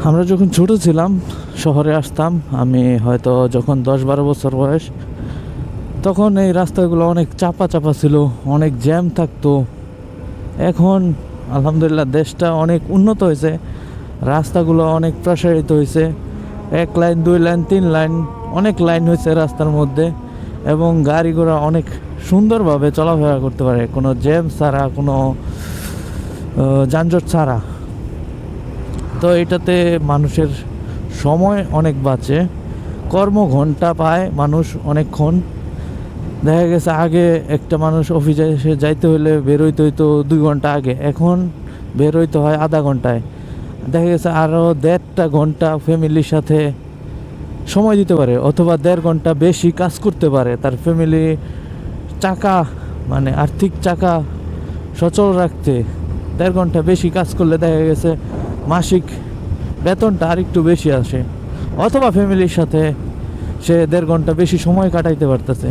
আমরা যখন ছোট ছিলাম শহরে আসতাম, আমি হয়তো যখন 10-12 বছর বয়স, তখন এই রাস্তাগুলো অনেক চাপা চাপা ছিল, অনেক জ্যাম থাকতো। এখন আলহামদুলিল্লাহ দেশটা অনেক উন্নত হয়েছে, রাস্তাগুলো অনেক প্রসারিত হয়েছে। 1 লাইন, 2 লাইন, 3 লাইন, অনেক লাইন হয়েছে রাস্তার মধ্যে, এবং গাড়ি ঘোড়া অনেক সুন্দরভাবে চলাফেরা করতে পারে, কোনো জ্যাম ছাড়া, কোনো যানজট ছাড়া। তো এটাতে মানুষের সময় অনেক বাঁচে, কর্মঘণ্টা পায় মানুষ অনেকক্ষণ। দেখা গেছে আগে একটা মানুষ অফিসে এসে যাইতে হলে বেরোইতে হইতো 2 ঘন্টা আগে, এখন বেরোইতে হয় আধা ঘন্টায়। দেখা গেছে আরও 1.5 ঘন্টা ফ্যামিলির সাথে সময় দিতে পারে, অথবা 1.5 ঘন্টা বেশি কাজ করতে পারে তার ফ্যামিলি চাকা, মানে আর্থিক চাকা সচল রাখতে। 1.5 ঘন্টা বেশি কাজ করলে দেখা গেছে মাসিক বেতনটা আরেকটু বেশি আসে, অথবা ফ্যামিলির সাথে সে 1.5 ঘন্টা বেশি সময় কাটাইতে পারতেছে।